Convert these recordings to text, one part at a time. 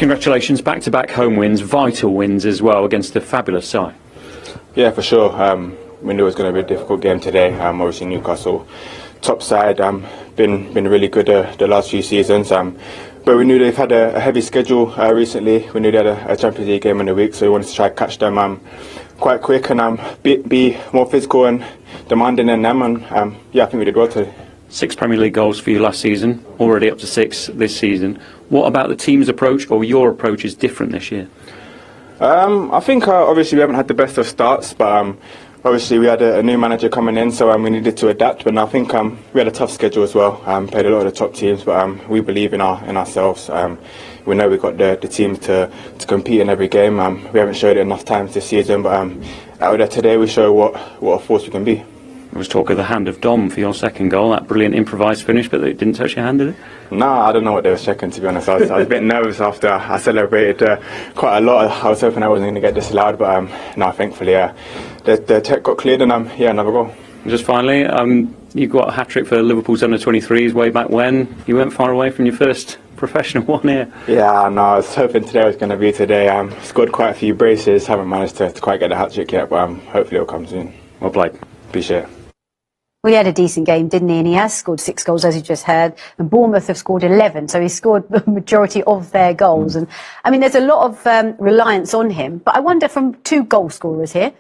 Congratulations, back-to-back home wins, vital wins as well against a fabulous side. Yeah, for sure. We knew it was going to be a difficult game today. Obviously Newcastle, top side, been really good the last few seasons. But we knew they've had a heavy schedule recently. We knew they had a Champions League game in a week, so we wanted to try to catch them quite quick and be more physical and demanding than them. And yeah, I think we did well today. 6 Premier League goals for you last season, already up to 6 this season. What about the team's approach or your approach is different this year? I think obviously we haven't had the best of starts, but obviously we had a new manager coming in, so we needed to adapt. But I think we had a tough schedule as well. Played a lot of the top teams, but we believe in ourselves. We know we've got the team to compete in every game. We haven't showed it enough times this season, but out there today we show what a force we can be. There was talk of the hand of Dom for your second goal, that brilliant improvised finish, but it didn't touch your hand, did it? No, I don't know what they were checking, to be honest. I was a bit nervous after I celebrated quite a lot. I was hoping I wasn't going to get disallowed, but no, thankfully the tech got cleared and another goal. Just finally, you got a hat-trick for Liverpool's under-23s way back when. You weren't far away from your first professional one here. Yeah, no, I was hoping today was going to be today. Scored quite a few braces, haven't managed to quite get the hat-trick yet, but hopefully it'll come soon. Well played. Appreciate it. Well, he had a decent game, didn't he? And he has scored 6 goals, as you just heard. And Bournemouth have scored 11, so he scored the majority of their goals. And, I mean, there's a lot of reliance on him. But I wonder, from 2 goal scorers here,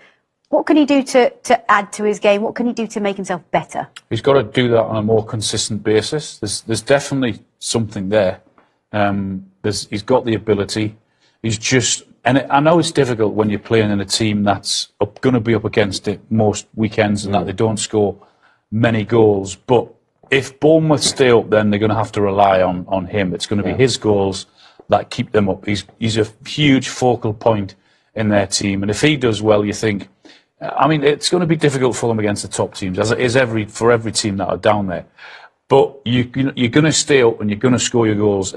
what can he do to add to his game? What can he do to make himself better? He's got to do that on a more consistent basis. There's definitely something there. He's got the ability. He's just... And I know it's difficult when you're playing in a team that's going to be up against it most weekends and that they don't score many goals, but if Bournemouth stay up, then they're going to have to rely on him. It's going to be his goals that keep them up. He's a huge focal point in their team, and if he does well, you think, I mean, it's going to be difficult for them against the top teams, as it is for every team that are down there. But you're going to stay up and you're going to score your goals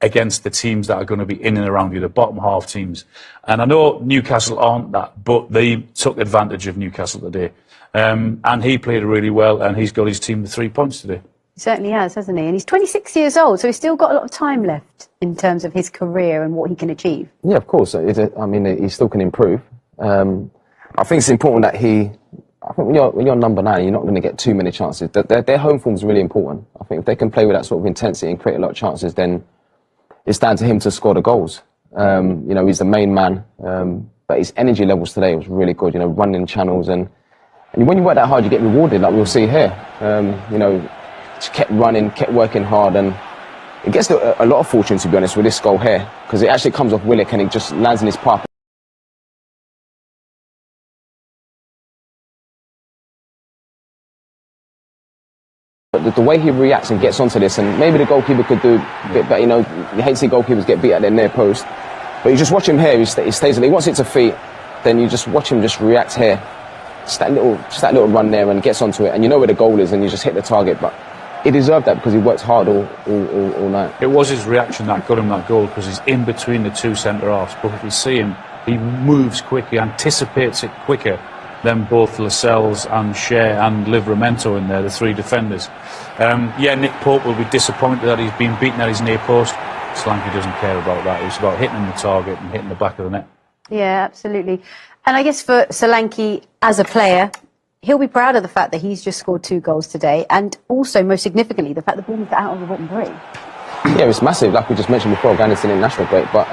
against the teams that are going to be in and around you, the bottom half teams. And I know Newcastle aren't that, but they took advantage of Newcastle today. And he played really well, and he's got his team with 3 points today. He certainly has, hasn't he? And he's 26 years old, so he's still got a lot of time left in terms of his career and what he can achieve. Yeah, of course. He still can improve. I think it's important that I think when you're number 9, you're not going to get too many chances. Their home form is really important. I think if they can play with that sort of intensity and create a lot of chances, then it's down to him to score the goals. He's the main man, but his energy levels today was really good. Running channels and when you work that hard, you get rewarded, like we'll see here. Just kept running, kept working hard, and it gets a lot of fortune, to be honest, with this goal here, because it actually comes off Willock and it just lands in his path. But the way he reacts and gets onto this, and maybe the goalkeeper could do a bit better. You hate to see goalkeepers get beat at their near post, but you just watch him here. He stays. He wants it to feet, then you just watch him just react here. Just that little run there and gets onto it, and you know where the goal is, and you just hit the target. But he deserved that because he worked hard all night. It was his reaction that got him that goal, because he's in between the 2 centre-halves. But if you see him, he moves quickly, anticipates it quicker than both Lascelles and Shea and Livramento in there, the 3 defenders. Nick Pope will be disappointed that he's been beaten at his near post. Solanke doesn't care about that. It's about hitting the target and hitting the back of the net. Yeah, absolutely. And I guess for Solanke as a player, he'll be proud of the fact that he's just scored 2 goals today, and also, most significantly, the fact that Bournemouth are out of the bottom 3. Yeah, it's massive, like we just mentioned before, going into the international break. But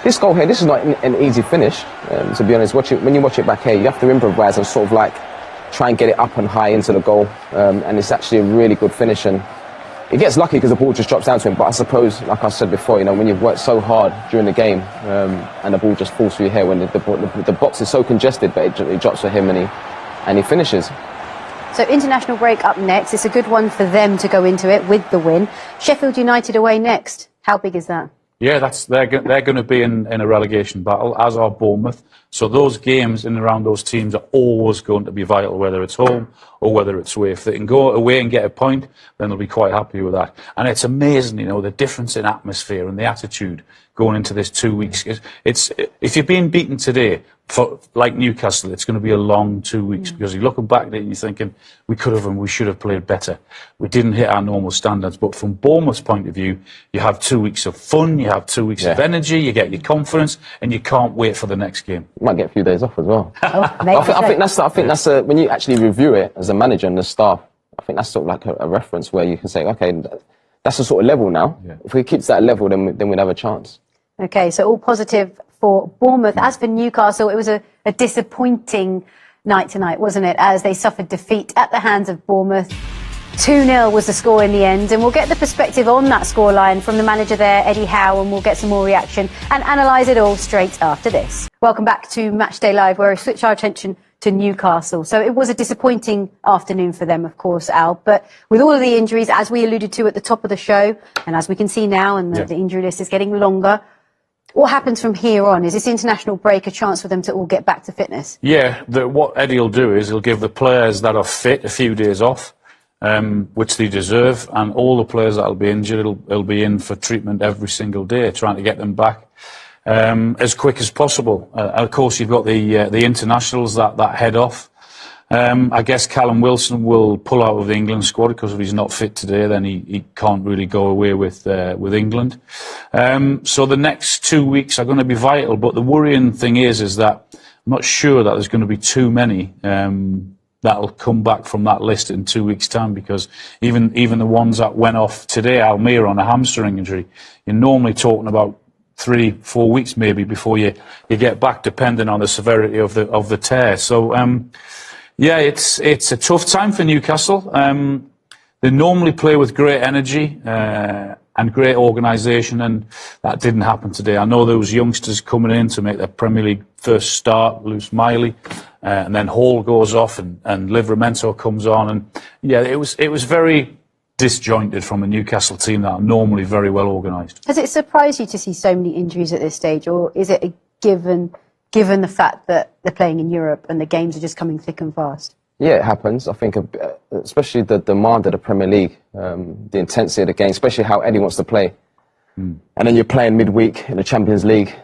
this goal here, this is not an easy finish, to be honest. When you watch it back here, you have to improvise and sort of like try and get it up and high into the goal. And it's actually a really good finish. And he gets lucky because the ball just drops down to him. But I suppose, like I said before, when you've worked so hard during the game and the ball just falls through here, when the box is so congested, but it drops for him and he finishes. So international break up next. It's a good one for them to go into it with the win. Sheffield United away next. How big is that? Yeah, they're going to be in a relegation battle, as are Bournemouth. So those games in and around those teams are always going to be vital, whether it's home or whether it's away. If they can go away and get a point, then they'll be quite happy with that. And it's amazing, the difference in atmosphere and the attitude going into this 2 weeks. It's if you're being beaten today, for like Newcastle, it's going to be a long 2 weeks because you're looking back at it and you're thinking we could have and we should have played better. We didn't hit our normal standards. But from Bournemouth's point of view, you have 2 weeks of fun, you have 2 weeks of energy, you get your confidence, and you can't wait for the next game. You might get a few days off as well. I think that's when you actually review it as a manager and the staff. I think that's sort of like a reference where you can say, okay, that's the sort of level now. Yeah. If we keep that level, then we'd have a chance. Okay, so all positive for Bournemouth. As for Newcastle, it was a disappointing night tonight, wasn't it? As they suffered defeat at the hands of Bournemouth. 2-0 was the score in the end, and we'll get the perspective on that scoreline from the manager there, Eddie Howe, and we'll get some more reaction and analyse it all straight after this. Welcome back to Matchday Live, where we switch our attention to Newcastle. So it was a disappointing afternoon for them, of course, Al, but with all of the injuries, as we alluded to at the top of the show, and as we can see now, and the injury list is getting longer, what happens from here on? Is this international break a chance for them to all get back to fitness? Yeah, what Eddie will do is he'll give the players that are fit a few days off, which they deserve, and all the players that will be injured will be in for treatment every single day, trying to get them back as quick as possible. Of course, you've got the internationals that head off. I guess Callum Wilson will pull out of the England squad because if he's not fit today, then he can't really go away with England. So the next 2 weeks are going to be vital. But the worrying thing is that I'm not sure that there's going to be too many that'll come back from that list in 2 weeks' time, because even the ones that went off today, Almir on a hamstring injury, you're normally talking about 3-4 weeks maybe before you get back, depending on the severity of the tear. So it's a tough time for Newcastle. They normally play with great energy and great organisation, and that didn't happen today. I know there was youngsters coming in to make their Premier League first start, Lewis Miley, and then Hall goes off and Livramento comes on, and it was very disjointed from a Newcastle team that are normally very well organised. Has it surprised you to see so many injuries at this stage, or is it a given the fact that they're playing in Europe and the games are just coming thick and fast? Yeah, it happens. I think especially the demand of the Premier League, the intensity of the game, especially how Eddie wants to play. And then you're playing midweek in the Champions League,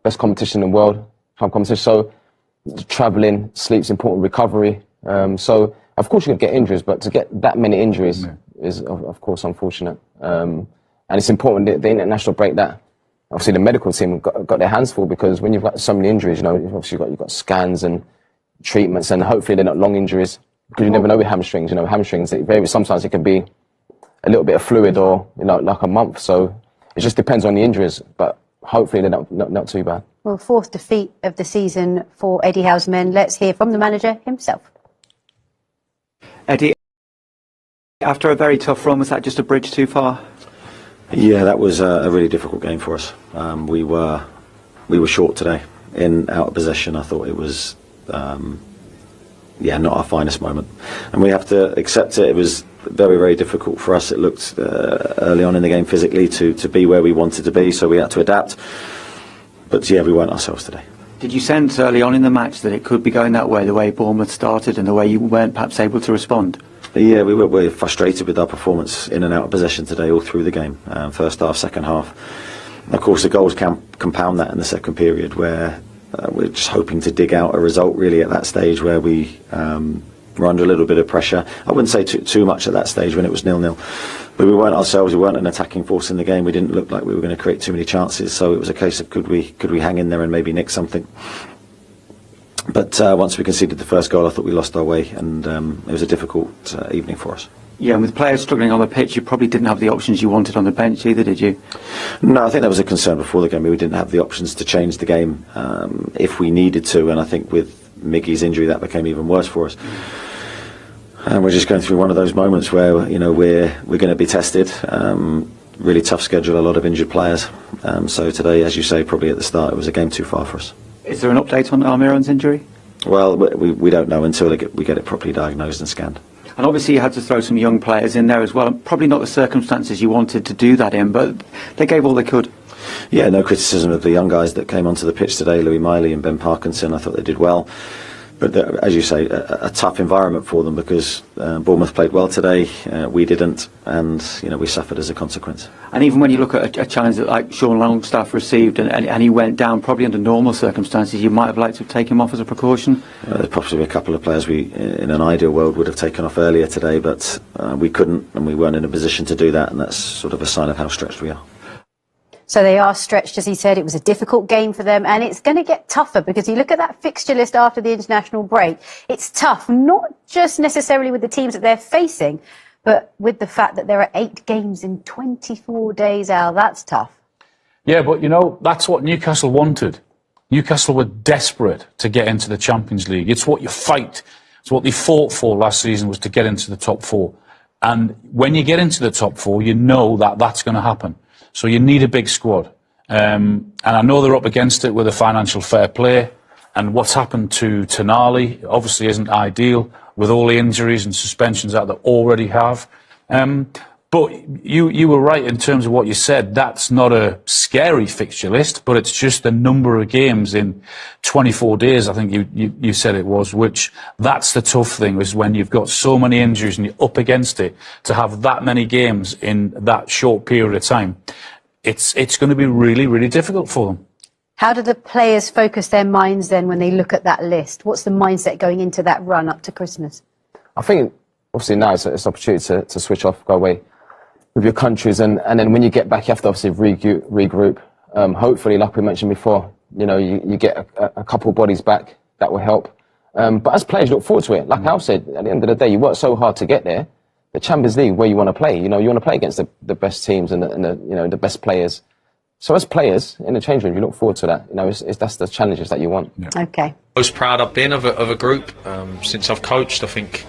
best competition in the world, club competition. So travelling, sleep's important, recovery. So of course you're going to get injuries, but to get that many injuries is of course unfortunate. And it's important the international break that obviously the medical team got their hands full, because when you've got so many injuries, obviously you've got scans and treatments, and hopefully they're not long injuries, because you never know with hamstrings. Hamstrings, sometimes it can be a little bit of fluid or like a month. So it just depends on the injuries, but hopefully they're not too bad. Well, fourth defeat of the season for Eddie Howe's men. Let's hear from the manager himself. Eddie, after a very tough run, was that just a bridge too far? Yeah, that was a really difficult game for us. We were short today in out of possession. I thought it was not our finest moment, and we have to accept it. It was very, very difficult for us. It looked early on in the game physically to be where we wanted to be, so we had to adapt. But yeah, we weren't ourselves today. Did you sense early on in the match that it could be going that way, the way Bournemouth started and the way you weren't perhaps able to respond? Yeah, we were frustrated with our performance in and out of possession today all through the game, first half, second half. Of course, the goals can compound that in the second period, where we're just hoping to dig out a result really at that stage where we were under a little bit of pressure. I wouldn't say too much at that stage when it was 0-0, but we weren't ourselves. We weren't an attacking force in the game. We didn't look like we were going to create too many chances, so it was a case of could we hang in there and maybe nick something. But once we conceded the first goal, I thought we lost our way, and it was a difficult evening for us. Yeah, and with players struggling on the pitch, you probably didn't have the options you wanted on the bench either, did you? No, I think that was a concern before the game. We didn't have the options to change the game if we needed to, and I think with Miggy's injury that became even worse for us. And we're just going through one of those moments where we're going to be tested. Really tough schedule, a lot of injured players. So today, as you say, probably at the start, it was a game too far for us. Is there an update on Almiron's injury? Well, we don't know until we get it properly diagnosed and scanned. And obviously you had to throw some young players in there as well. Probably not the circumstances you wanted to do that in, but they gave all they could. Yeah, no criticism of the young guys that came onto the pitch today, Louis Miley and Ben Parkinson. I thought they did well. But as you say, a tough environment for them because Bournemouth played well today, we didn't, and we suffered as a consequence. And even when you look at a challenge that like Sean Longstaff received and he went down, probably under normal circumstances, you might have liked to take him off as a precaution. There's possibly a couple of players we, in an ideal world, would have taken off earlier today, but we couldn't, and we weren't in a position to do that, and that's sort of a sign of how stretched we are. So they are stretched, as he said. It was a difficult game for them, and it's going to get tougher because you look at that fixture list after the international break. It's tough, not just necessarily with the teams that they're facing, but with the fact that there are 8 games in 24 days, Al. That's tough. Yeah, but that's what Newcastle wanted. Newcastle were desperate to get into the Champions League. It's what you fight. It's what they fought for last season, was to get into the top 4. And when you get into the top 4, you know that that's going to happen. So you need a big squad. And I know they're up against it with a financial fair play. And what's happened to Tonali obviously isn't ideal with all the injuries and suspensions that they already have. But you were right in terms of what you said. That's not a scary fixture list, but it's just the number of games in 24 days, I think you said it was, which that's the tough thing, is when you've got so many injuries and you're up against it, to have that many games in that short period of time. It's going to be really, really difficult for them. How do the players focus their minds then when they look at that list? What's the mindset going into that run up to Christmas? I think, obviously, now it's an opportunity to switch off, go away with your countries, and then when you get back, you have to obviously regroup. Hopefully, like we mentioned before, you get a couple of bodies back. That will help. But as players, look forward to it. Like Al said, at the end of the day, you work so hard to get there. The Champions League, where you want to play, you want to play against the best teams and the best players. So as players in the change room, you look forward to that. That's the challenges that you want. Yeah. Okay. Most proud I've been of a group since I've coached. I think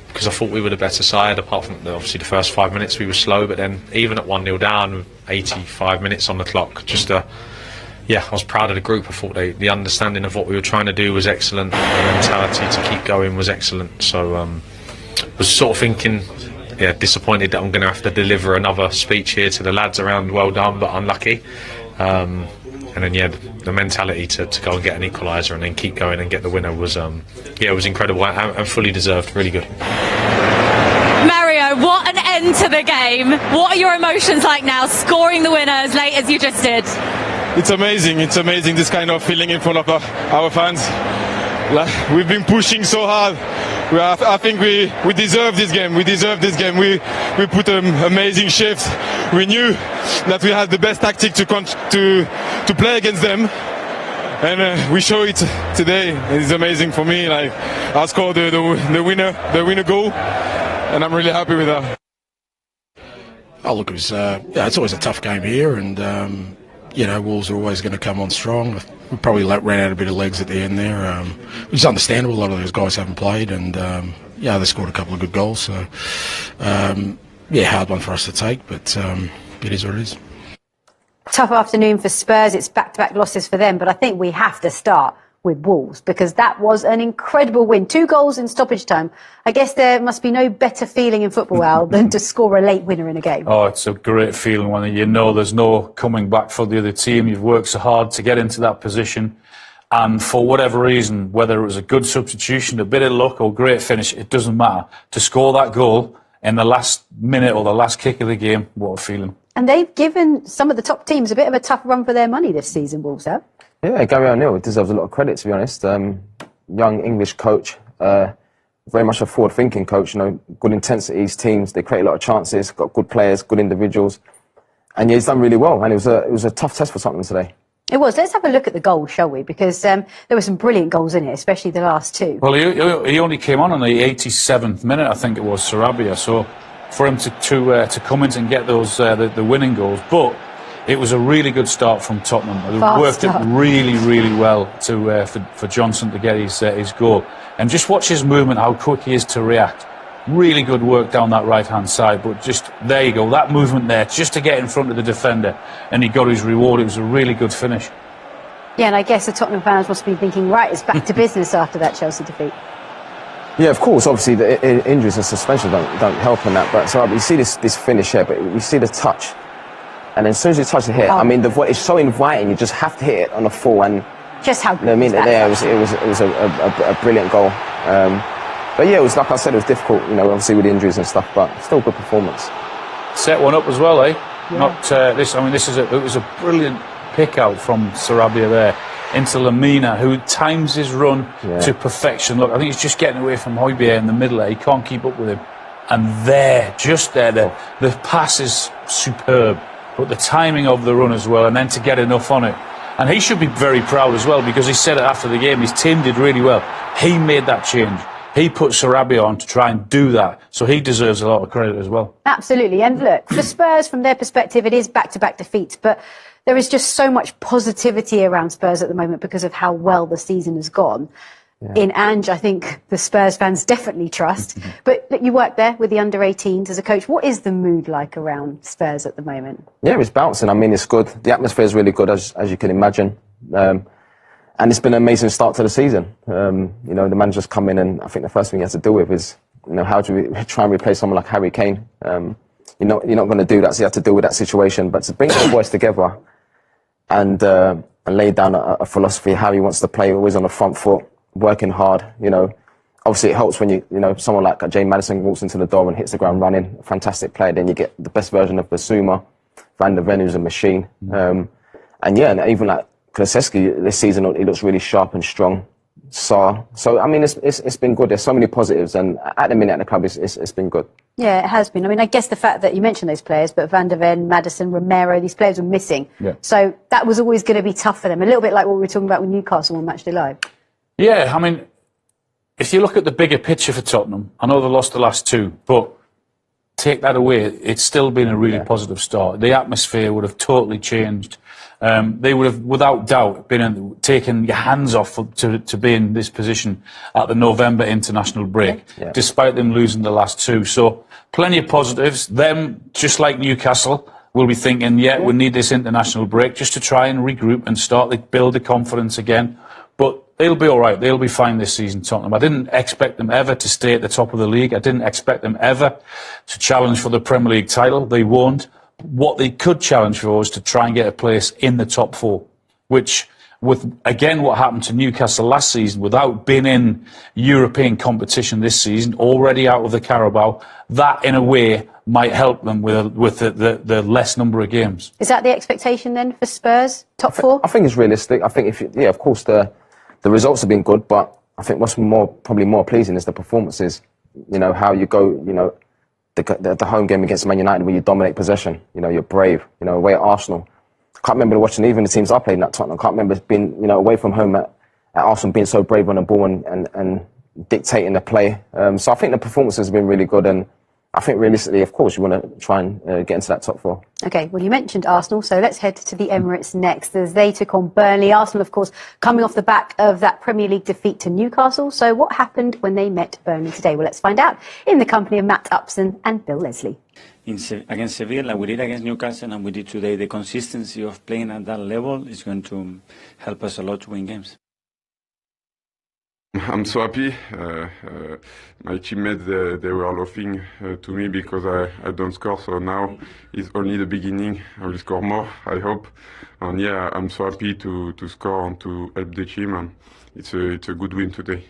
because I thought we were the better side. Apart from obviously the first 5 minutes we were slow, but then even at 1-0 down, 85 minutes on the clock, I was proud of the group. I thought the understanding of what we were trying to do was excellent. The mentality to keep going was excellent. So was sort of thinking, disappointed that I'm going to have to deliver another speech here to the lads around well done, but unlucky. And then the mentality to go and get an equaliser and then keep going and get the winner was it was incredible and fully deserved. Really good. Mario, what an end to the game. What are your emotions like now, scoring the winner as late as you just did? It's amazing. It's amazing, this kind of feeling in front of our fans. We've been pushing so hard. I think we deserve this game. We put an amazing shift. We knew that we had the best tactic to play against them, and we show it today. It's amazing for me. I scored the winner goal, and I'm really happy with that. Oh look, it was it's always a tough game here, and Wolves are always going to come on strong. We probably ran out a bit of legs at the end there, which is understandable. A lot of those guys haven't played, and they scored a couple of good goals. So hard one for us to take, but it is what it is. Tough afternoon for Spurs. It's back-to-back losses for them, but I think we have to start with Wolves because that was an incredible win. 2 goals in stoppage time. I guess there must be no better feeling in football, Al, than to score a late winner in a game. Oh, it's a great feeling when there's no coming back for the other team. You've worked so hard to get into that position, and for whatever reason, whether it was a good substitution, a bit of luck or great finish, it doesn't matter. To score that goal in the last minute or the last kick of the game, what a feeling. And they've given some of the top teams a bit of a tough run for their money this season, Wolves have. Yeah, Gary O'Neill deserves a lot of credit, to be honest. Young English coach, very much a forward-thinking coach. Good intensities, teams. They create a lot of chances. Got good players, good individuals, and he's done really well. And it was a tough test for Tottenham today. It was. Let's have a look at the goals, shall we? Because there were some brilliant goals in it, especially the last 2. Well, he only came on the 87th minute, I think it was, Sarabia. So for him to come in and get those the winning goals, but it was a really good start from Tottenham. It worked it really, really well for Johnson to get his goal. And just watch his movement, how quick he is to react. Really good work down that right-hand side. But just, there you go, that movement there, just to get in front of the defender. And he got his reward. It was a really good finish. Yeah, and I guess the Tottenham fans must be thinking, right, it's back to business after that Chelsea defeat. Yeah, of course. Obviously, the injuries and suspension don't help on that. But so you see this finish here, but you see the touch. And then as soon as you touch the hit, it's so inviting. You just have to hit it on the full, and Just how good I mean, was that? yeah, it was a brilliant goal. But yeah, it was like I said, it was difficult, obviously with injuries and stuff, but still good performance. Set one up as well, eh? Yeah. Not this. I mean, it was a brilliant pick out from Sarabia there into Lamina, who times his run to perfection. Look, I think he's just getting away from Højbjerg in the middle there. He can't keep up with him. And just there, the pass is superb. But the timing of the run as well, and then to get enough on it. And he should be very proud as well, because he said it after the game. His team did really well. He made that change. He put Sarabia on to try and do that. So he deserves a lot of credit as well. Absolutely. And look, for Spurs, from their perspective, it is back-to-back defeats. But there is just so much positivity around Spurs at the moment because of how well the season has gone. Yeah. In Ange, I think the Spurs fans definitely trust. But look, you work there with the under-18s as a coach. What is the mood like around Spurs at the moment? Yeah, it's bouncing. I mean, it's good. The atmosphere is really good, as you can imagine. And it's been an amazing start to the season. The manager's come in, and I think the first thing he has to deal with is, how do we try and replace someone like Harry Kane? You're not going to do that, so you have to deal with that situation. But to bring the boys together and lay down a philosophy, how he wants to play, always on the front foot, working hard. Obviously it helps when someone like James Maddison walks into the door and hits the ground running. A fantastic player. Then you get the best version of Basuma. Van der Ven, who's a machine. And even like Kulusevski this season, he looks really sharp and strong. So I mean, it's been good. There's so many positives, and at the minute at the club, it's been good. Yeah, it has been. I mean, I guess the fact that you mentioned those players, but Van der Ven, Maddison, Romero, these players were missing. Yeah. So that was always going to be tough for them. A little bit like what we were talking about with Newcastle on Matchday Live. Yeah, I mean, if you look at the bigger picture for Tottenham, I know they lost the last two, but take that away, it's still been a really positive start. The atmosphere would have totally changed. They would have, without doubt, taken your hands off to be in this position at the November international break, despite them losing the last two. So plenty of positives. Them, just like Newcastle, will be thinking, we need this international break just to try and regroup and start to build the confidence again. But they'll be all right. They'll be fine this season, Tottenham. I didn't expect them ever to stay at the top of the league. I didn't expect them ever to challenge for the Premier League title. They won't. What they could challenge for is to try and get a place in the top four, which, with, again, what happened to Newcastle last season, without being in European competition this season, already out of the Carabao, that, in a way, might help them with the less number of games. Is that the expectation, then, for Spurs? Top four? I think it's realistic. I think, of course, the results have been good, but I think what's probably more pleasing is the performances. How you go, the home game against Man United where you dominate possession. You're brave. Away at Arsenal. I can't remember watching even the teams I played in at Tottenham. I can't remember being, away from home at Arsenal being so brave on the ball and dictating the play. So I think the performances have been really good, and I think realistically, of course, you want to try and get into that top four. OK, well, you mentioned Arsenal, so let's head to the Emirates next as they took on Burnley. Arsenal, of course, coming off the back of that Premier League defeat to Newcastle. So what happened when they met Burnley today? Well, let's find out in the company of Matt Upson and Bill Leslie. Against Sevilla, like we did against Newcastle and we did today, the consistency of playing at that level is going to help us a lot to win games. I'm so happy. My teammates, they were laughing to me because I don't score. So now it's only the beginning. I will score more, I hope. And yeah, I'm so happy to score and to help the team. And it's a good win today.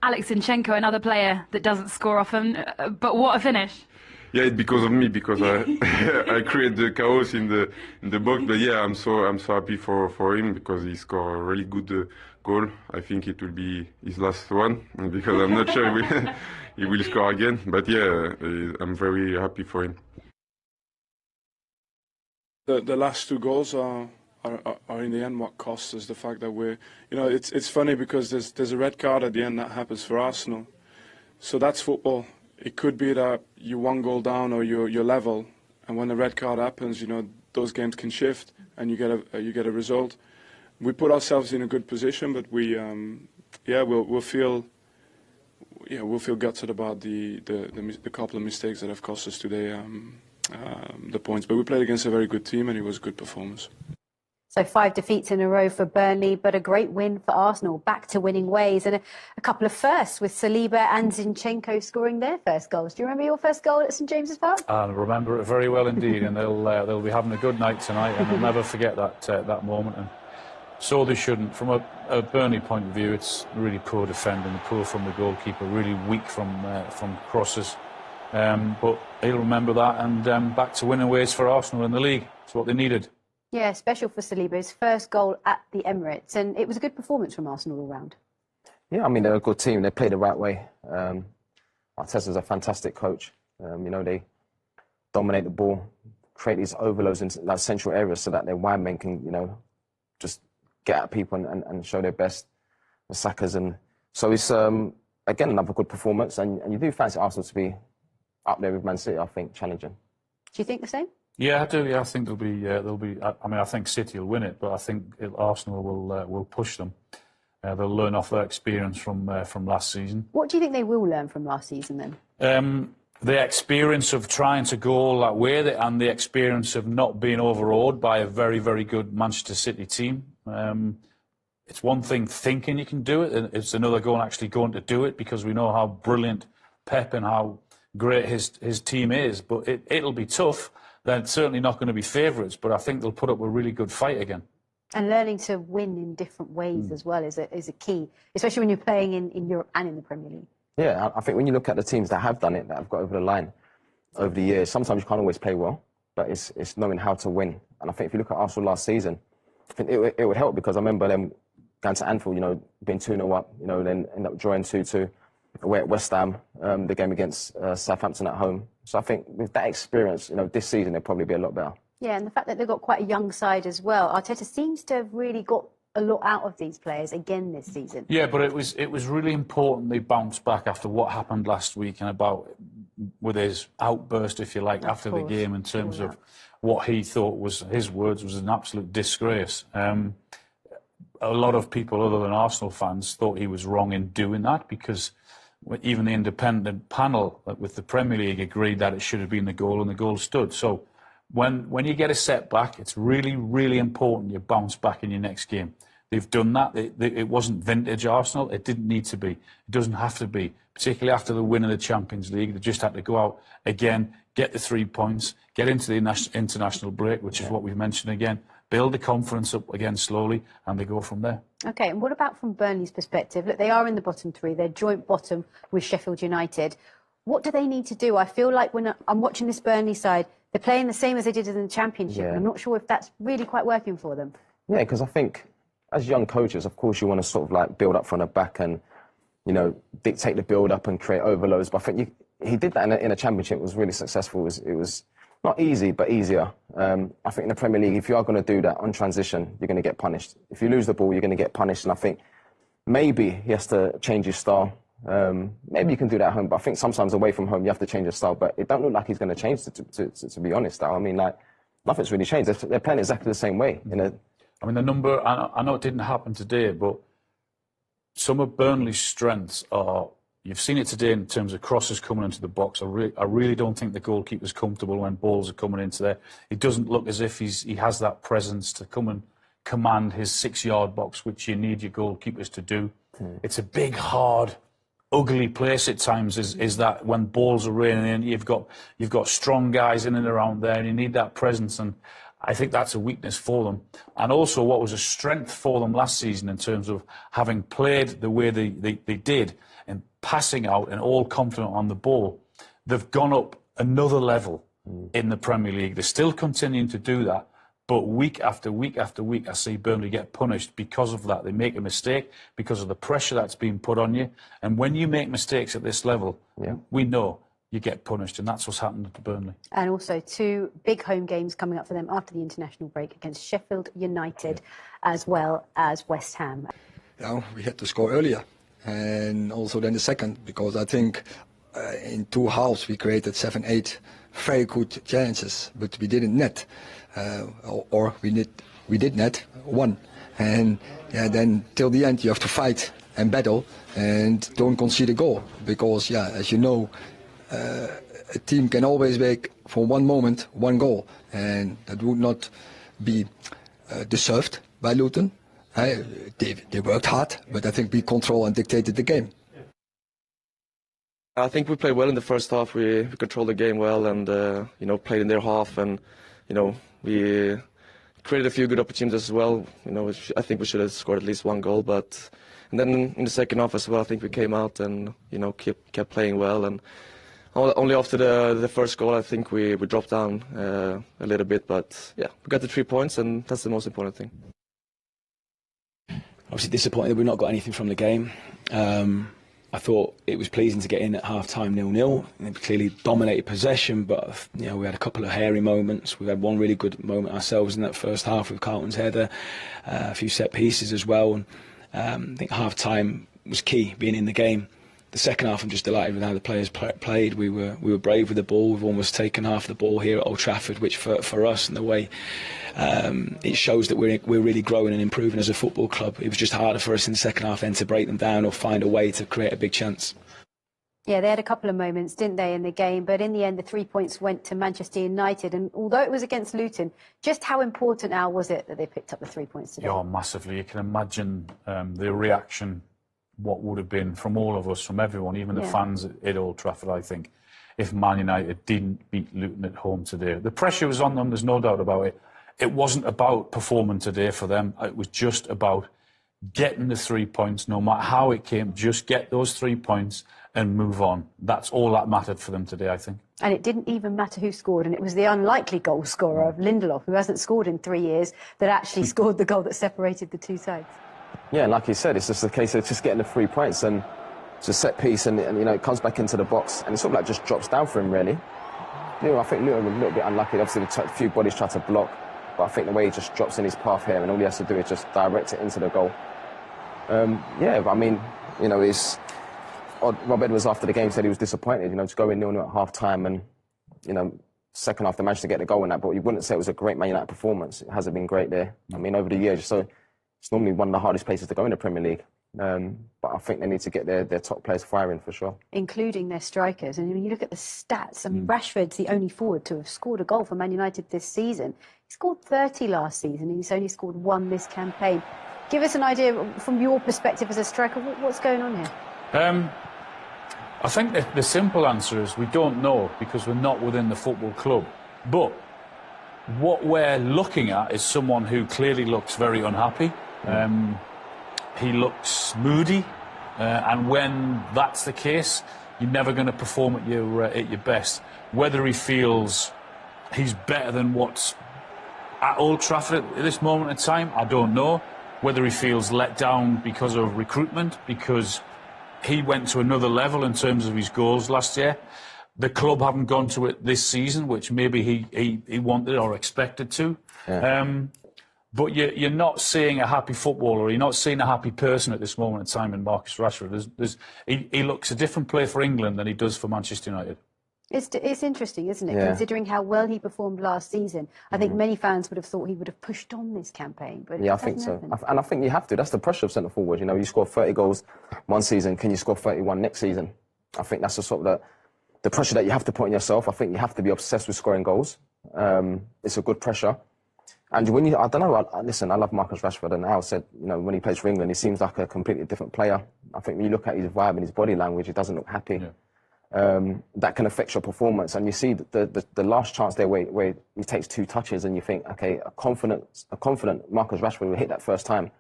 Alex Zinchenko, another player that doesn't score often, but what a finish. Yeah, it's because of me, because I create the chaos in the box. But yeah, I'm so happy for him because he scored a really good goal. I think it will be his last one because I'm not sure he will score again. But yeah, I'm very happy for him. The last two goals are in the end what costs us. The fact that we're, it's funny because there's a red card at the end that happens for Arsenal. So that's football. It could be that you're one goal down or you're level, and when the red card happens, those games can shift and you get a result. We put ourselves in a good position, but we'll feel gutted about the couple of mistakes that have cost us today the points. But we played against a very good team, and it was a good performance. So 5 defeats in a row for Burnley, but a great win for Arsenal, back to winning ways, and a couple of firsts with Saliba and Zinchenko scoring their first goals. Do you remember your first goal at St James's Park? I remember it very well indeed, and they'll be having a good night tonight, and they'll never forget that moment. And so they shouldn't. From a Burnley point of view, it's really poor defending, poor from the goalkeeper, really weak from crosses. But he'll remember that, and back to winning ways for Arsenal in the league. It's what they needed. Yeah, special for Saliba, his first goal at the Emirates, and it was a good performance from Arsenal all round. Yeah, I mean, they're a good team. They play the right way. Arteta's a fantastic coach. They dominate the ball, create these overloads in like central areas so that their wide men can, just get at people and show their best. The Sakas, and so it's again another good performance. And you do fancy Arsenal to be up there with Man City, I think, challenging. Do you think the same? Yeah, I do. Yeah, I think they'll be. I mean, I think City will win it, but I think Arsenal will push them. They'll learn off their experience from last season. What do you think they will learn from last season then? The experience of trying to go all that way, and the experience of not being overawed by a very, very good Manchester City team. It's one thing thinking you can do it, and it's another actually going to do it, because we know how brilliant Pep and how great his team is. But it'll be tough. They're certainly not going to be favourites, but I think they'll put up a really good fight again. And learning to win in different ways as well is a key, especially when you're playing in Europe and in the Premier League. Yeah, I think when you look at the teams that have done it, that have got over the line over the years, sometimes you can't always play well, but it's knowing how to win. And I think if you look at Arsenal last season, I think it would help, because I remember them going to Anfield, being 2-0 up, then end up drawing 2-2 away at West Ham, the game against Southampton at home. So I think with that experience, this season they'll probably be a lot better. Yeah, and the fact that they've got quite a young side as well. Arteta seems to have really got a lot out of these players again this season. Yeah, but it was really important they bounced back after what happened last week, and with his outburst, if you like, after the game, in terms of what he thought was, his words, was an absolute disgrace. A lot of people other than Arsenal fans thought he was wrong in doing that, because even the independent panel with the Premier League agreed that it should have been the goal, and the goal stood. So when you get a setback, it's really, really important you bounce back in your next game. They've done that. It wasn't vintage Arsenal. It didn't need to be. It doesn't have to be, particularly after the win of the Champions League. They just had to go out again, get the 3 points, get into the international break, which is what we've mentioned again, build the confidence up again slowly, and they go from there. OK, and what about from Burnley's perspective? Look, they are in the bottom three. They're joint bottom with Sheffield United. What do they need to do? I feel like when I'm watching this Burnley side, they're playing the same as they did in the Championship, and I'm not sure if that's really quite working for them. Yeah, because I think as young coaches, of course, you want to sort of like build up from the back and, dictate the build up and create overloads. But I think he did that in a Championship. It was really successful. It was not easy, but easier. I think in the Premier League, if you are going to do that on transition, you're going to get punished. If you lose the ball, you're going to get punished. And I think maybe he has to change his style. Maybe you can do that at home, but I think sometimes away from home you have to change your style. But it don't look like he's going to change, to be honest. I mean, like, nothing's really changed. They're playing exactly the same way. I mean, the number, I know it didn't happen today, but some of Burnley's strengths are, you've seen it today in terms of crosses coming into the box. I really don't think the goalkeeper's comfortable when balls are coming into there. It doesn't look as if he has that presence to come and command his 6-yard box, which you need your goalkeepers to do. It's a big, hard, ugly place at times, is that when balls are raining in, you've got strong guys in and around there, and you need that presence, and I think that's a weakness for them. And also what was a strength for them last season in terms of having played the way they did and passing out and all confident on the ball, they've gone up another level in the Premier League. They're still continuing to do that, but week after week after week, I see Burnley get punished because of that. They make a mistake because of the pressure that's being put on you. And when you make mistakes at this level, we know you get punished, and that's what's happened to Burnley. And also 2 big home games coming up for them after the international break against Sheffield United as well as West Ham. We had to score earlier, and also then the second, because I think in 2 halves we created 7-8 very good chances, but we didn't net. Or we did net 1, and then till the end you have to fight and battle and don't concede a goal, because as you know, a team can always make for one moment 1 goal, and that would not be deserved by Luton. They worked hard, but I think we controlled and dictated the game. I think we played well in the first half. We controlled the game well, and played in their half, and we created a few good opportunities as well. You know, I think we should have scored at least one goal, and then in the second half as well, I think we came out and kept playing well. And only after the first goal, I think we dropped down a little bit. But yeah, we got the 3 points, and that's the most important thing. Obviously disappointed that we've not got anything from the game. I thought it was pleasing to get in at half-time 0-0. They clearly dominated possession, but we had a couple of hairy moments. We had one really good moment ourselves in that first half with Carlton's header, a few set pieces as well. And I think half-time was key, being in the game. The second half, I'm just delighted with how the players played. We were brave with the ball. We've almost taken half the ball here at Old Trafford, which for us, in the way it shows that we're really growing and improving as a football club. It was just harder for us in the second half then to break them down or find a way to create a big chance. Yeah, they had a couple of moments, didn't they, in the game? But in the end, the 3 points went to Manchester United. And although it was against Luton, just how important, Al, was it that they picked up the 3 points today? Yeah, massively. You can imagine the reaction, what would have been from all of us, from everyone, even the fans at Old Trafford, I think, if Man United didn't beat Luton at home today. The pressure was on them, there's no doubt about it. It wasn't about performing today for them. It was just about getting the 3 points, no matter how it came, just get those 3 points and move on. That's all that mattered for them today, I think. And it didn't even matter who scored, and it was the unlikely goal scorer of Lindelof, who hasn't scored in 3 years, that actually scored the goal that separated the two sides. Yeah, like you said, it's just a case of just getting the 3 points, and it's a set piece, and it comes back into the box, and it sort of like just drops down for him, really. I think Luton were a little bit unlucky. Obviously, a few bodies tried to block, but I think the way he just drops in his path here, and all he has to do is just direct it into the goal. But I mean, it's Rob Edwards after the game said he was disappointed, to go in 0-0 at half-time, and, second half they managed to get the goal in that, but you wouldn't say it was a great Man United performance. It hasn't been great there. I mean, over the years, so it's normally one of the hardest places to go in the Premier League. But I think they need to get their top players firing for sure. Including their strikers. And when you look at the stats, I mean, Rashford's the only forward to have scored a goal for Man United this season. He scored 30 last season and he's only scored 1 this campaign. Give us an idea from your perspective as a striker, what's going on here? I think the simple answer is we don't know because we're not within the football club. But what we're looking at is someone who clearly looks very unhappy. He looks moody, and when that's the case, you're never going to perform at your best. Whether he feels he's better than what's at Old Trafford at this moment in time, I don't know. Whether he feels let down because of recruitment, because he went to another level in terms of his goals last year. The club haven't gone to it this season, which maybe he wanted or expected to. Yeah. But you're not seeing a happy footballer, you're not seeing a happy person at this moment in time in Marcus Rashford. He looks a different player for England than he does for Manchester United. It's interesting, isn't it? Yeah. Considering how well he performed last season. I think many fans would have thought he would have pushed on this campaign. But I think so. And I think you have to. That's the pressure of centre forward. You score 30 goals one season, can you score 31 next season? I think that's the sort of the pressure that you have to put on yourself. I think you have to be obsessed with scoring goals. It's a good pressure. And I don't know, listen, I love Marcus Rashford, and Al said, when he plays for England, he seems like a completely different player. I think when you look at his vibe and his body language, he doesn't look happy. Yeah. That can affect your performance. And you see the last chance there where he takes 2 touches and you think, okay, a confident Marcus Rashford will hit that first time,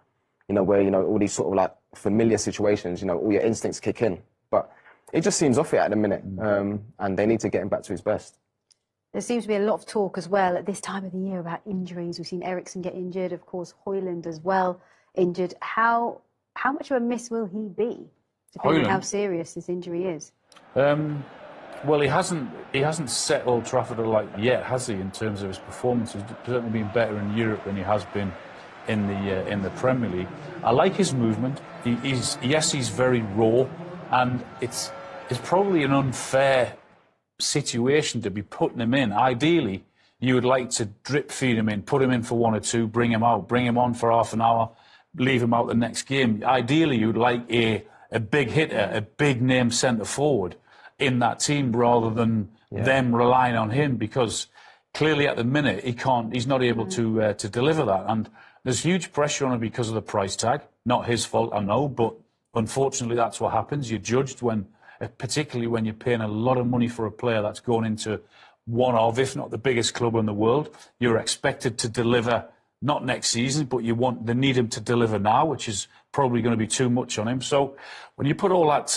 where, all these sort of like familiar situations, all your instincts kick in. But it just seems off it at the minute, and they need to get him back to his best. There seems to be a lot of talk as well at this time of the year about injuries. We've seen Eriksen get injured, of course, Højlund as well injured. How much of a miss will he be, depending on how serious this injury is? Well, he hasn't set Old Trafford alight yet, has he? In terms of his performance, he's certainly been better in Europe than he has been in the Premier League. I like his movement. He's very raw, and it's probably an unfair situation to be putting him in. Ideally, you would like to drip feed him in, put him in for 1 or 2, bring him out, bring him on for half an hour, leave him out the next game. Ideally, you'd like a big hitter, a big name centre forward in that team rather than them relying on him, because clearly at the minute he's not able to deliver that, and there's huge pressure on him because of the price tag. Not his fault, I know, but unfortunately that's what happens. You're judged particularly when you're paying a lot of money for a player that's going into one of, if not the biggest club in the world. You're expected to deliver not next season, but they need him to deliver now, which is probably going to be too much on him. So when you put all that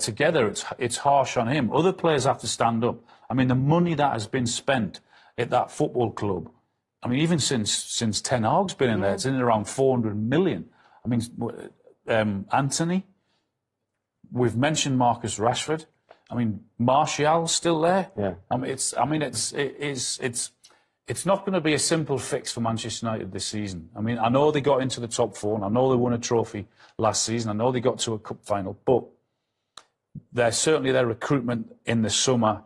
together, it's harsh on him. Other players have to stand up. I mean, the money that has been spent at that football club, I mean, even since Ten Hag's been in there, it's in around 400 million. I mean, Anthony, we've mentioned Marcus Rashford. I mean, Martial's still there. Yeah. It's not going to be a simple fix for Manchester United this season. I mean, I know they got into the top four, and I know they won a trophy last season. I know they got to a cup final, but certainly their recruitment in the summer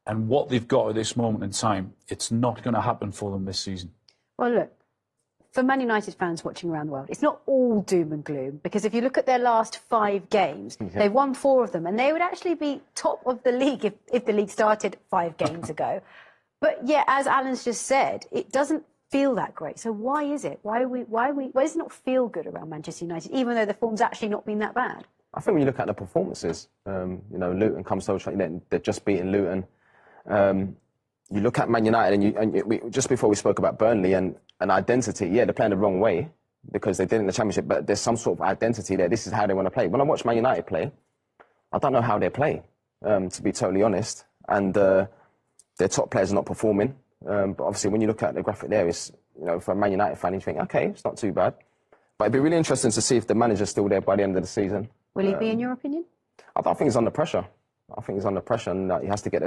and what they've got at this moment in time, it's not going to happen for them this season. Well, look, for Man United fans watching around the world, it's not all doom and gloom, because if you look at their last 5 games, they've won 4 of them, and they would actually be top of the league if the league started 5 games ago. But yeah, as Alan's just said, it doesn't feel that great. So why is it? Why does it not feel good around Manchester United, even though the form's actually not been that bad? I think when you look at the performances, Luton comes so they're just beating Luton. You look at Man United, and just before we spoke about Burnley and an identity, they're playing the wrong way because they did in the Championship, but there's some sort of identity there. This is how they want to play. When I watch Man United play, I don't know how they play, to be totally honest. And their top players are not performing. But obviously, when you look at the graphic there, it's, for a Man United fan, you think, okay, it's not too bad. But it'd be really interesting to see if the manager's still there by the end of the season. Will he be, in your opinion? I think he's under pressure. I think he's under pressure, and he has to get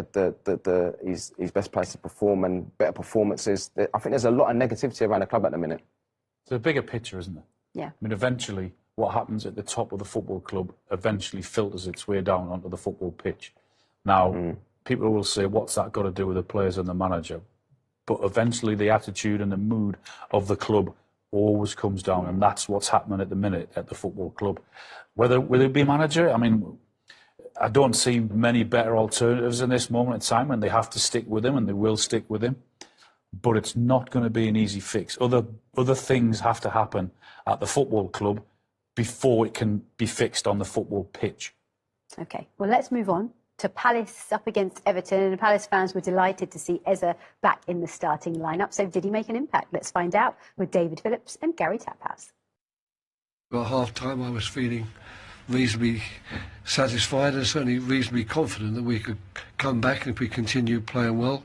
his best players to perform and better performances. I think there's a lot of negativity around the club at the minute. It's a bigger picture, isn't it? Yeah. I mean, eventually, what happens at the top of the football club eventually filters its way down onto the football pitch. Now, people will say, what's that got to do with the players and the manager? But eventually, the attitude and the mood of the club always comes down, and that's what's happening at the minute at the football club. Will it be manager? I mean, I don't see many better alternatives in this moment in time, and they have to stick with him, and they will stick with him. But it's not going to be an easy fix. Other things have to happen at the football club before it can be fixed on the football pitch. Okay, well, let's move on to Palace up against Everton, and Palace fans were delighted to see Eze back in the starting lineup. So did he make an impact? Let's find out with David Phillips and Gary Taphouse. At half-time, I was feeling reasonably satisfied and certainly reasonably confident that we could come back, and if we continued playing well,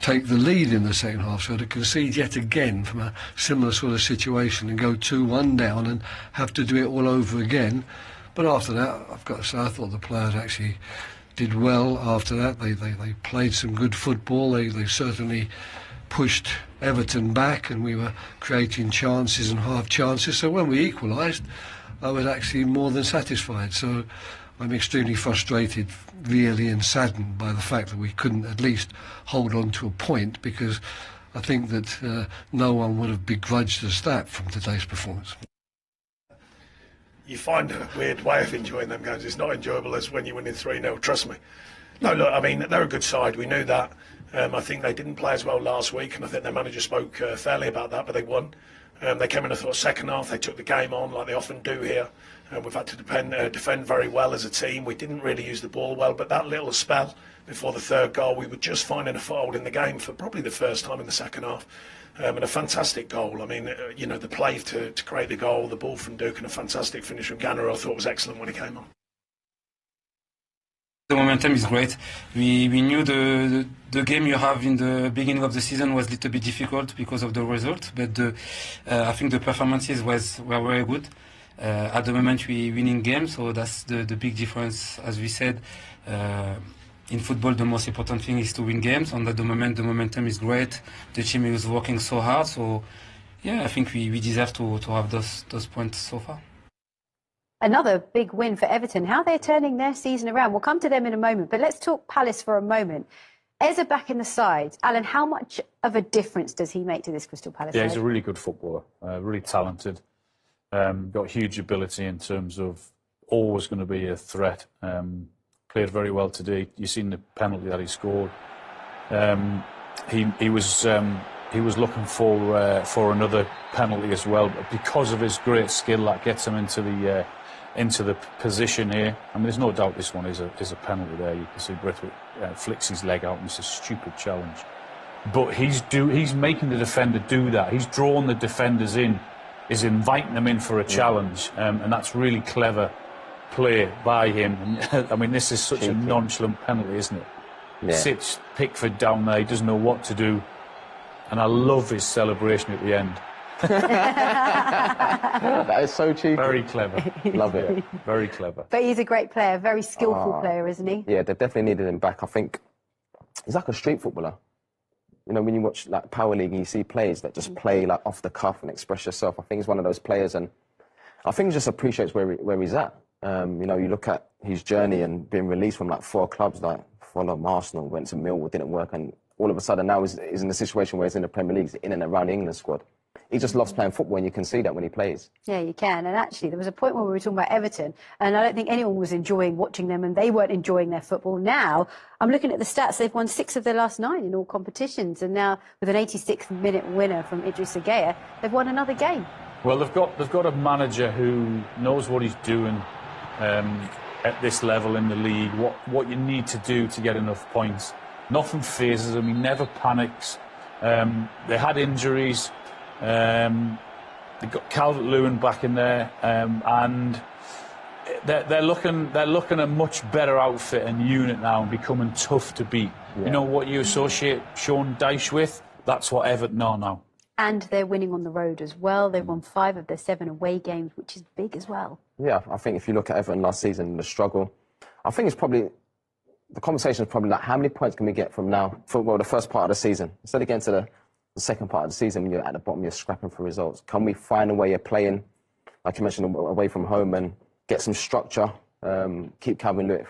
take the lead in the second half. So to concede yet again from a similar sort of situation and go 2-1 down and have to do it all over again. But after that, I've got to say, I thought the players actually did well after that. They played some good football. They certainly pushed Everton back, and we were creating chances and half chances. So when we equalised, I was actually more than satisfied. So I'm extremely frustrated, really, and saddened by the fact that we couldn't at least hold on to a point, because I think that no one would have begrudged us that from today's performance. You find a weird way of enjoying them games. It's not enjoyable as when you're winning 3-0, trust me. No, look, I mean, they're a good side. We knew that. I think they didn't play as well last week, and I think their manager spoke fairly about that, but they won. They came in, I thought, second half, they took the game on like they often do here. We've had to defend very well as a team. We didn't really use the ball well, but that little spell before the third goal, we were just finding a foothold in the game for probably the first time in the second half. And a fantastic goal. I mean, the play to create the goal, the ball from Duke, and a fantastic finish from Ganner, I thought was excellent when he came on. The momentum is great. We knew the game you have in the beginning of the season was a little bit difficult because of the result, but I think the performances were very good. At the moment we winning games, so that's the big difference. As we said, in football the most important thing is to win games, and at the moment the momentum is great. The team is working so hard, so yeah, I think we deserve to have those points so far. Another big win for Everton. How they're turning their season around. We'll come to them in a moment, but let's talk Palace for a moment. Eze back in the side. Alan, how much of a difference does he make to this Crystal Palace side? Yeah, he's a really good footballer, really talented. Got huge ability in terms of always going to be a threat. Played very well today. You've seen the penalty that he scored. He was looking for another penalty as well, but because of his great skill, that gets him into the position here. I mean, there's no doubt this one is a penalty there. You can see Braithwaite flicks his leg out, and it's a stupid challenge. but he's making the defender do that. He's drawn the defenders in, is inviting them in for a challenge, and that's really clever play by him. And, I mean, this is such a nonchalant penalty, isn't it? Yeah. Sits Pickford down there, he doesn't know what to do, and I love his celebration at the end. That is so cheeky. Very clever. Love it. Very clever. But he's a great player, very skillful player, isn't he? Yeah, they definitely needed him back. I think he's like a street footballer. You know, when you watch like Power League and you see players that just play like off the cuff and express yourself, I think he's one of those players, and I think he just appreciates where he's at. You know, you look at his journey and being released from like 4 clubs, like from Arsenal, went to Millwall, didn't work, and all of a sudden now he's in a situation where he's in the Premier League, he's in and around the England squad. He just loves playing football, and you can see that when he plays. Yeah, you can. And actually, there was a point where we were talking about Everton, and I don't think anyone was enjoying watching them, and they weren't enjoying their football. Now, I'm looking at the stats. They've won 6 of their last 9 in all competitions, and now with an 86-minute winner from Idrissa Gueye, they've won another game. Well, they've got a manager who knows what he's doing at this level in the league. What you need to do to get enough points. Nothing phases him. He never panics. They had injuries. They've got Calvert-Lewin back in there, and they're looking a much better outfit and unit now, and becoming tough to beat. Yeah. You know what you associate Sean Dyche with? That's what Everton are now. And they're winning on the road as well. They've won 5 of their 7 away games, which is big as well. Yeah, I think if you look at Everton last season, the struggle, I think it's probably, the conversation is probably like, how many points can we get from now, from the first part of the season? Instead of getting to the second part of the season, when you're at the bottom, you're scrapping for results. Can we find a way of playing, like you mentioned, away from home and get some structure, keep Calvin-Lewin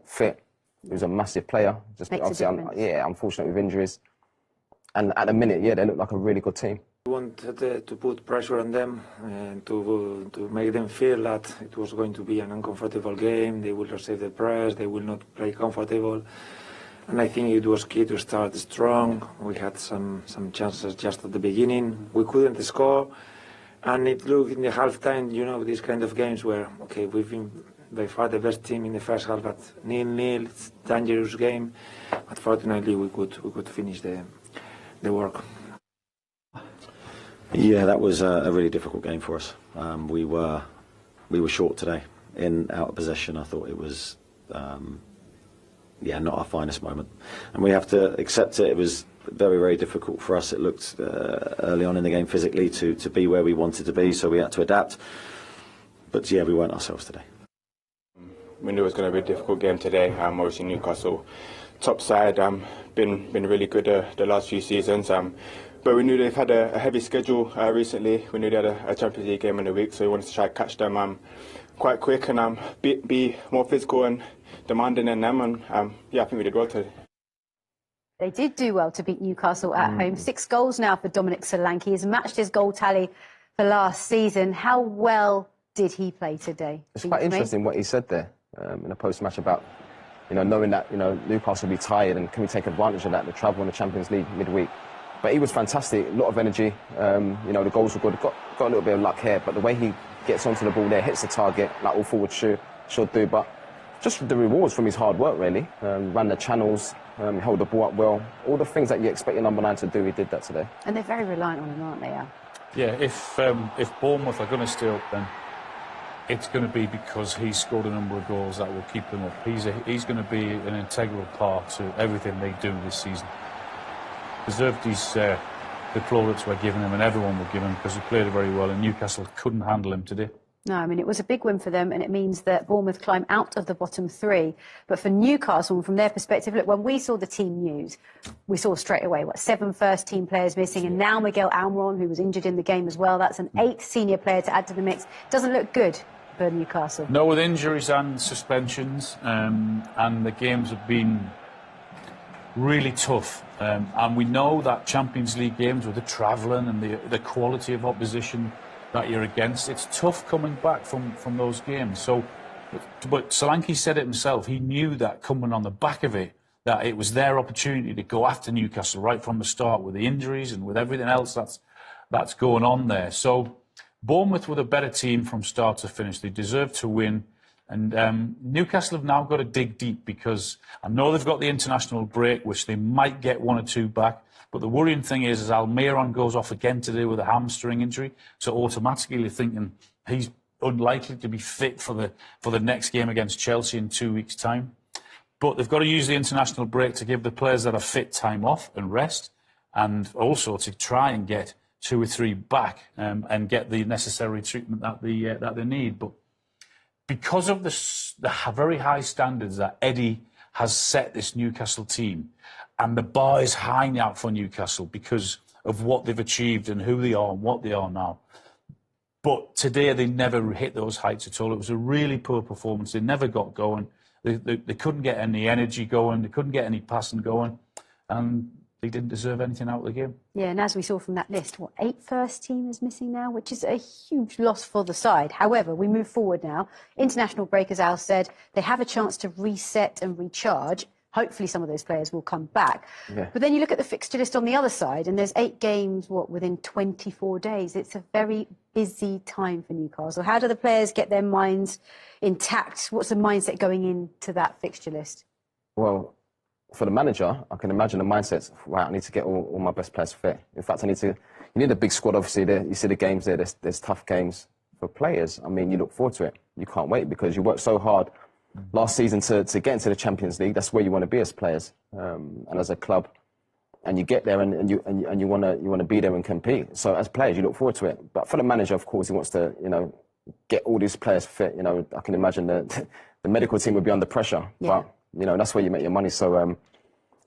fit, who's a massive player. Just Makes a difference. Unfortunate with injuries. And at the minute, they look like a really good team. We wanted to put pressure on them and to make them feel that it was going to be an uncomfortable game. They will receive the press, they will not play comfortable. And I think it was key to start strong. We had some chances just at the beginning. We couldn't score. And it looked in the half-time, you know, these kind of games where, okay, we've been by far the best team in the first half, but 0-0, it's a dangerous game. But fortunately, we could finish the work. Yeah, that was a really difficult game for us. We were short today in out of possession. I thought it was not our finest moment, and we have to accept it. It was very, very difficult for us. It looked early on in the game physically to be where we wanted to be, so we had to adapt. But yeah, we weren't ourselves today. We knew it was going to be a difficult game today. Obviously Newcastle, top side, been really good the last few seasons. But we knew they've had a heavy schedule recently. We knew they had a Champions League game in a week, so we wanted to try to catch them quite quick and be more physical and demanding than them. And I think we did well today. They did do well to beat Newcastle at home. 6 goals now for Dominic Solanke. He's matched his goal tally for last season. How well did he play today? It's quite interesting what he said there in a post-match about, knowing that, Newcastle will be tired and can we take advantage of that, the travel in the Champions League midweek. But he was fantastic, a lot of energy. The goals were good. Got a little bit of luck here, but the way he gets onto the ball there, hits the target, like all forwards should do. But just the rewards from his hard work, really. Ran the channels, held the ball up well. All the things that you expect your number 9 to do, he did that today. And they're very reliant on him, aren't they, Al? Yeah, if Bournemouth are going to stay up, then it's going to be because he's scored a number of goals that will keep them up. He's going to be an integral part to everything they do this season. Deserved the plaudits we're giving him, and everyone will give him, because he played very well, and Newcastle couldn't handle him today. No, I mean, it was a big win for them, and it means that Bournemouth climb out of the bottom 3. But for Newcastle, from their perspective, look, when we saw the team news, we saw straight away, 7 first-team players missing, and now Miguel Almiron, who was injured in the game as well. That's an 8th senior player to add to the mix. Doesn't look good for Newcastle. No, with injuries and suspensions, and the games have been really tough. And we know that Champions League games with the travelling and the quality of opposition that you're against, it's tough coming back from those games. So, but Solanke said it himself. He knew that coming on the back of it, that it was their opportunity to go after Newcastle right from the start, with the injuries and with everything else that's going on there. So Bournemouth were the better team from start to finish. They deserved to win. And Newcastle have now got to dig deep, because I know they've got the international break, which they might get 1 or 2 back. But the worrying thing is Almiron goes off again today with a hamstring injury, so automatically you're thinking he's unlikely to be fit for the next game against Chelsea in 2 weeks' time. But they've got to use the international break to give the players that are fit time off and rest, and also to try and get 2 or 3 back and get the necessary treatment that they need. But because of the very high standards that Eddie has set this Newcastle team, and the bar is high now for Newcastle because of what they've achieved and who they are and what they are now. But today they never hit those heights at all. It was a really poor performance. They never got going. They couldn't get any energy going. They couldn't get any passing going. And they didn't deserve anything out of the game. Yeah, and as we saw from that list, 8 first teamers missing now, which is a huge loss for the side. However, we move forward now. International break, as Al said, they have a chance to reset and recharge. Hopefully some of those players will come back. Yeah. But then you look at the fixture list on the other side, and there's 8 games, within 24 days. It's a very busy time for Newcastle. How do the players get their minds intact? What's the mindset going into that fixture list? Well, for the manager, I can imagine the mindset's, right, I need to get all my best players fit. In fact, you need a big squad, obviously. You see the games there's tough games. For players, I mean, you look forward to it. You can't wait because you worked so hard last season to get into the Champions League. That's where you want to be as players and as a club. And you get there and you want to be there and compete. So as players, you look forward to it. But for the manager, of course, he wants to, get all these players fit. I can imagine the medical team would be under pressure. Yeah. But, that's where you make your money. So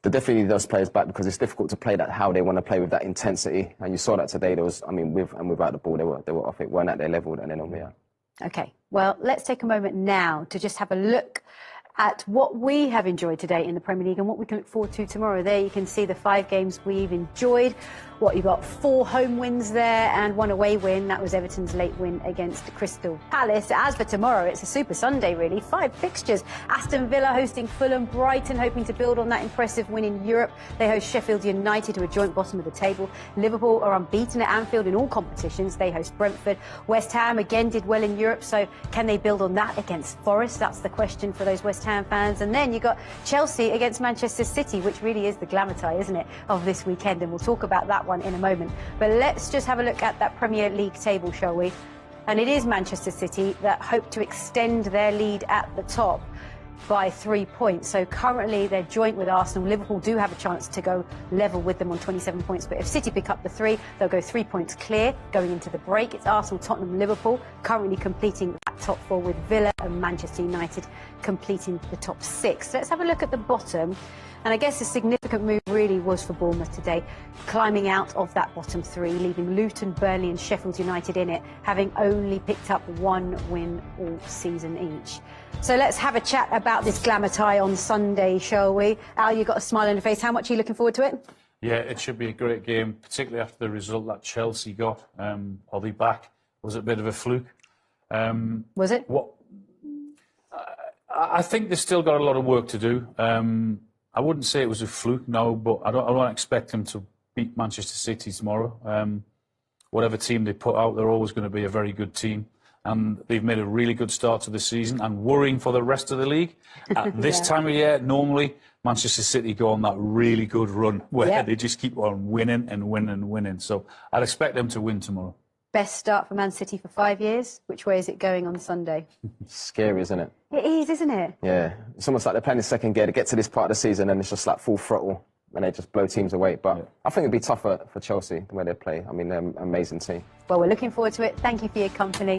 they definitely need those players back because it's difficult to play that how they want to play with that intensity. And you saw that today. There was, with and without the ball, they were off it, weren't at their level, and then on the Okay, well, let's take a moment now to just have a look at what we have enjoyed today in the Premier League and what we can look forward to tomorrow. There you can see the 5 games we've enjoyed. You've got 4 home wins there and 1 away win. That was Everton's late win against Crystal Palace. As for tomorrow, it's a Super Sunday, really. 5 fixtures. Aston Villa hosting Fulham, Brighton hoping to build on that impressive win in Europe. They host Sheffield United, who are joint bottom of the table. Liverpool are unbeaten at Anfield in all competitions. They host Brentford. West Ham again did well in Europe, so can they build on that against Forest? That's the question for those West Ham fans. And then you've got Chelsea against Manchester City, which really is the glamour tie, isn't it, of this weekend? And we'll talk about that one in a moment. But let's just have a look at that Premier League table, shall we? And it is Manchester City that hope to extend their lead at the top by 3 points. So currently they're joint with Arsenal. Liverpool do have a chance to go level with them on 27 points. But if City pick up the 3, they'll go 3 points clear going into the break. It's Arsenal, Tottenham, Liverpool currently completing that top 4 with Villa and Manchester United completing the top 6. So let's have a look at the bottom. And I guess a significant move really was for Bournemouth today, climbing out of that bottom 3, leaving Luton, Burnley and Sheffield United in it, having only picked up 1 win all season each. So let's have a chat about this glamour tie on Sunday, shall we? Al, you've got a smile on your face. How much are you looking forward to it? Yeah, it should be a great game, particularly after the result that Chelsea got. Are they back? Was it a bit of a fluke? Was it? I think they've still got a lot of work to do. I wouldn't say it was a fluke, no, but I don't expect them to beat Manchester City tomorrow. Whatever team they put out, they're always going to be a very good team. And they've made a really good start to the season and worrying for the rest of the league. At this time of year, normally Manchester City go on that really good run where they just keep on winning and winning and winning. So I'd expect them to win tomorrow. Best start for Man City for 5 years. Which way is it going on Sunday? Scary, isn't it? It is, isn't it? Yeah. It's almost like they're playing in second gear. They get to this part of the season and it's just like full throttle and they just blow teams away. But I think it'd be tougher for Chelsea the way they play. I mean, they're an amazing team. Well, we're looking forward to it. Thank you for your company.